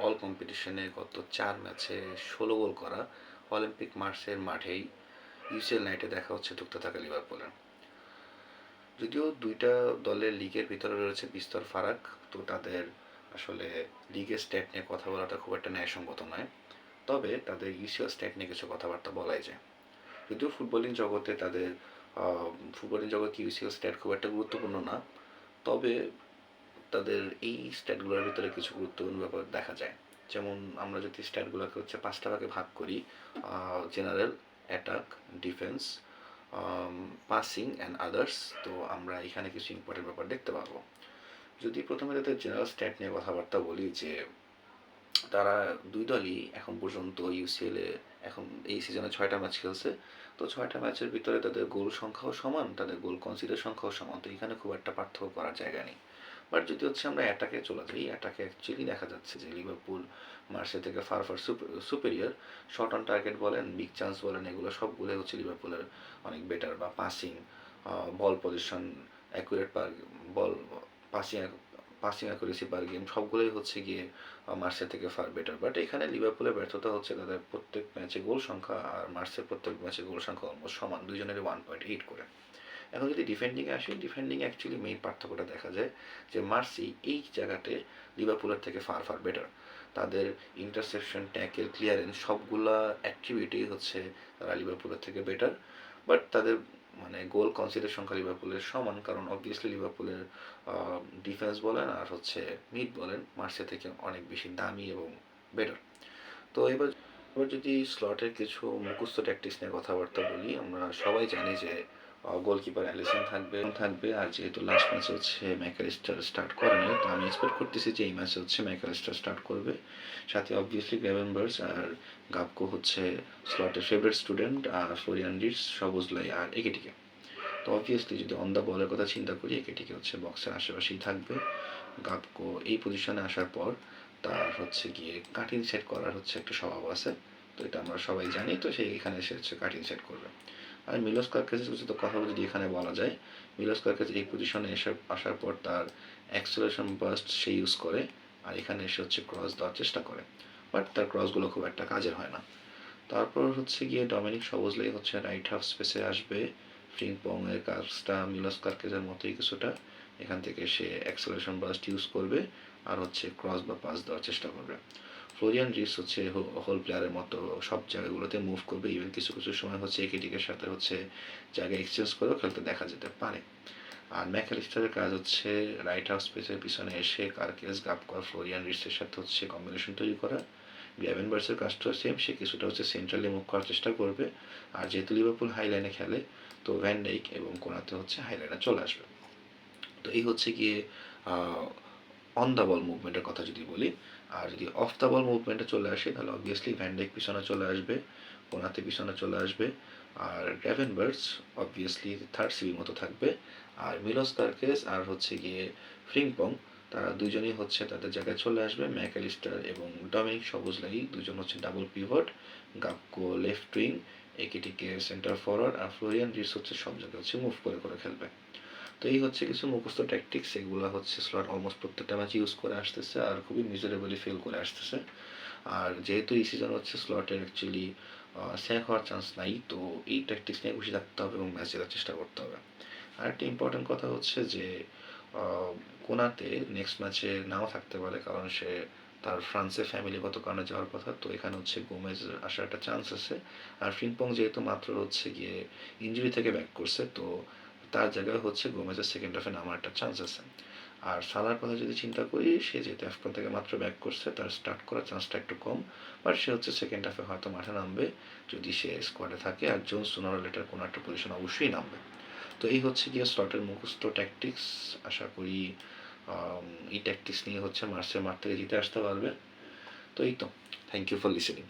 All কম্পিটিশনে গত 4 ম্যাচে 16 গোল করা অলিম্পিক মার্সের মাঠেই ইউসিএল নাইটে দেখা হচ্ছে ধুঁকতে থাকা লিভারপুলের। যদিও দুইটা দলের লিগের ভিতরে রয়েছে বিস্তর ফারাক, তো তাদের আসলে লিগের স্ট্যাট নিয়ে কথা বলাটা খুব একটা ন্যায়সঙ্গত নয়। তবে তাদের ইউসিএল স্ট্যাট নিয়ে কিছু কথাবার্তা বলাই যায়। যদিও ফুটবলিং জগতে ইউসিএল স্ট্যাট খুব একটা গুরুত্বপূর্ণ না, তবে তাদের এই স্ট্যাটগুলোর ভিতরে কিছু গুরুত্বপূর্ণ ব্যাপার দেখা যায়। যেমন আমরা যদি স্ট্যাটগুলোকে হচ্ছে 5টা ভাগে ভাগ করি: general, attack, defence, passing and others, তো আমরা এখানে কিছু ইম্পর্টেন্ট ব্যাপার দেখতে পাবো। যদি প্রথমে তাদের জেনারেল স্ট্যাট নিয়ে কথাবার্তা বলি, যে তারা দুই দলই এখন পর্যন্ত ইউসিএলে এখন এই সিজনে 6টা ম্যাচ খেলছে। তো 6টা ম্যাচের ভিতরে তাদের গোল সংখ্যাও সমান, তাদের গোল কনসিডার সংখ্যাও সমান, তো এখানে খুব একটা পার্থক্য করার জায়গা নেই। বাট যদি হচ্ছে আমরা অ্যাটাকে চলে যাই, অ্যাটাকে অ্যাকচুয়ালি দেখা যাচ্ছে যে লিভারপুল মার্সে থেকে far superior. Shot on target বলেন, বিগ চান্স বলেন, এগুলো সবগুলোই হচ্ছে লিভারপুলের অনেক বেটার। বা passing, ball position, accurate per ball, passing passing accuracy per game, সবগুলোই হচ্ছে গিয়ে মার্সের থেকে ফার বেটার। বাট এখানে লিভারপুলের ব্যর্থতা হচ্ছে তাদের প্রত্যেক ম্যাচে গোল সংখ্যা আর মার্সের প্রত্যেক ম্যাচে গোল সংখ্যা অলমোস্ট সমান, দুজনেরই 1.8 করে। এখন যদি ডিফেন্ডিংয়ে আসি, ডিফেন্ডিংয়ে অ্যাকচুয়ালি মেইন পার্থক্যটা দেখা যায় যে মার্সি এই জায়গাতে লিভারপুলের থেকে ফার ফার বেটার। তাদের ইন্টারসেপশন, ট্যাকেল, ক্লিয়ারেন্স সবগুলা অ্যাট্রিবিউটেই হচ্ছে তারা লিভারপুলের থেকে বেটার। বাট তাদের মানে গোল কনসিডার সংখ্যা লিভারপুলের সমান, কারণ অবভিয়াসলি লিভারপুলের ডিফেন্স বলেন আর হচ্ছে মিড বলেন মার্সে থেকে অনেক বেশি দামি এবং বেটার। তো এবার যদি স্লটের কিছু মুখস্থ ট্যাকটিক্স নিয়ে কথাবার্তা বলি, আমরা সবাই জানি যে গোলকিপার অ্যালিসন থাকবে। আর যেহেতু লাস্ট ম্যাচে হচ্ছে ম্যাকালিস্টার স্টার্ট করেনি, তো আমি এক্সপেক্ট করতেছি যে এই ম্যাচে হচ্ছে ম্যাকালিস্টার স্টার্ট করবে। সাথে অবভিয়াসলি গ্রেভেনবার্চ আর গাপকো হচ্ছে স্লটের ফেভারিট স্টুডেন্ট, আর ফ্লোরিয়ান রিডস, সবুজলাই আর একেটিকে। তো অবভিয়াসলি যদি অন দ্য বলের কথা চিন্তা করি, একেটিকে হচ্ছে বক্সের আশেপাশেই থাকবে। গাপকো এই পজিশনে আসার পর তার হচ্ছে গিয়ে কাটিং সেট করার হচ্ছে একটা স্বভাব আছে, তো এটা আমরা সবাই জানি। তো সেই এখানে এসে হচ্ছে কাটিং সেট করবে। আর মিলোস কার্কেসের তো কথা যদি এখানে বলা যায়, মিলোস কার্কেস এই পজিশনে আসার পর তার অ্যাক্সেলারেশন বাস্ট সে ইউজ করে, আর এখানে এসে হচ্ছে ক্রস দেওয়ার চেষ্টা করে। বাট তার ক্রসগুলো খুব একটা কাজের হয় না। তারপর হচ্ছে গিয়ে ডমিনিক সবজলাই হচ্ছে রাইট হাফ স্পেসে আসবে। ফ্রিম্পং এর কাজটা মিলোস কার্কেসের মতোই কিছুটা। এখান থেকে সে অ্যাক্সেলারেশন বাস্ট ইউজ করবে আর হচ্ছে ক্রস বা পাস দেওয়ার চেষ্টা করবে। ফ্লোরিয়ান রিস হচ্ছে হোল প্লেয়ারের মতো সব জায়গাগুলোতে মুভ করবে। ইভেন কিছু কিছু সময় হচ্ছে একেডিকের সাথে হচ্ছে জায়গা এক্সচেঞ্জ করেও খেলতে দেখা যেতে পারে। আর ম্যাকঅ্যালিস্টারের কাজ হচ্ছে রাইট হাফ স্পেসের পিছনে এসে কার্কেস, গাপকো, ফ্লোরিয়ান রিসের সাথে হচ্ছে কম্বিনেশন তৈরি করা। গ্যাভেনবার্সের কাজটা সেম, সে কিছুটা হচ্ছে সেন্ট্রালি মুভ করার চেষ্টা করবে। আর যেহেতু লিভারপুল হাইলাইনে খেলে, তো ভ্যান ডাইক এবং কোনাতে হচ্ছে হাইলাইনে চলে আসবে। তো এই হচ্ছে গিয়ে অন দ্য বল মুভমেন্টের কথা যদি বলি। আর যদি অফ দ্য বল মুভমেন্টে চলে আসে, তাহলে অবভিয়াসলি ভ্যানডাইক পিছনে চলে আসবে, কোনাতে পিছনে চলে আসবে, আর গ্র্যাভেনবার্চ অবভিয়াসলি থার্ড সিবির মতো থাকবে। আর মিলোস কার্কেস আর হচ্ছে গিয়ে ফ্রিম্পং, তারা দুজনেই হচ্ছে তাদের জায়গায় চলে আসবে। ম্যাকঅ্যালিস্টার এবং ডমিনিক সবুজলাই দুজন হচ্ছে double pivot, Gakpo left wing, Ekitike centre forward, আর ফ্লোরিয়ান রিস হচ্ছে সব জায়গায় হচ্ছে মুভ করে করে খেলবে। তো এই হচ্ছে কিছু মুখস্থ ট্যাকটিক্স, এগুলো হচ্ছে স্লট অলমোস্ট প্রত্যেকটা ম্যাচ ইউজ করে আসতেছে আর খুবই মিজারেবলি ফেল করে আসতেছে। আর যেহেতু এই সিজন হচ্ছে স্লটের অ্যাকচুয়ালি স্যাক হওয়ার চান্স নাই, তো এই ট্যাকটিক্স নিয়ে খুশি থাকতে হবে এবং ম্যাচ জেতার চেষ্টা করতে হবে। আর একটা ইম্পর্টেন্ট কথা হচ্ছে যে কোনাতে নেক্সট ম্যাচে নাও থাকতে পারে, কারণ সে তার ফ্রান্সে ফ্যামিলিগত কারণে যাওয়ার কথা, তো এখানে হচ্ছে গোমেজ আসার একটা চান্স আছে। আর ফ্রিম্পং যেহেতু মাত্র হচ্ছে গিয়ে ইঞ্জুরি থেকে ব্যাক করছে, তো তার জায়গায় হচ্ছে গোমেজের সেকেন্ড হাফে নামার একটা চান্স আছে। আর সালার কথা যদি চিন্তা করি, সে যেহেতু আফগান থেকে মাত্র ব্যাক করছে, তার স্টার্ট করার চান্সটা একটু কম। বাট সে হচ্ছে সেকেন্ড হাফে হয়তো মাঠে নামবে যদি সে স্কোয়াডে থাকে, আর জোন সোনার লেটার কোনো একটা পজিশন অবশ্যই নামবে। তো এই হচ্ছে গিয়ে স্লটের মুখস্থ ট্যাকটিক্স। আশা করি এই ট্যাকটিক্স নিয়ে হচ্ছে মার্চের মাঠ থেকে জিতে আসতে পারবে। তো এই তো, থ্যাংক ইউ ফর লিসেনিং।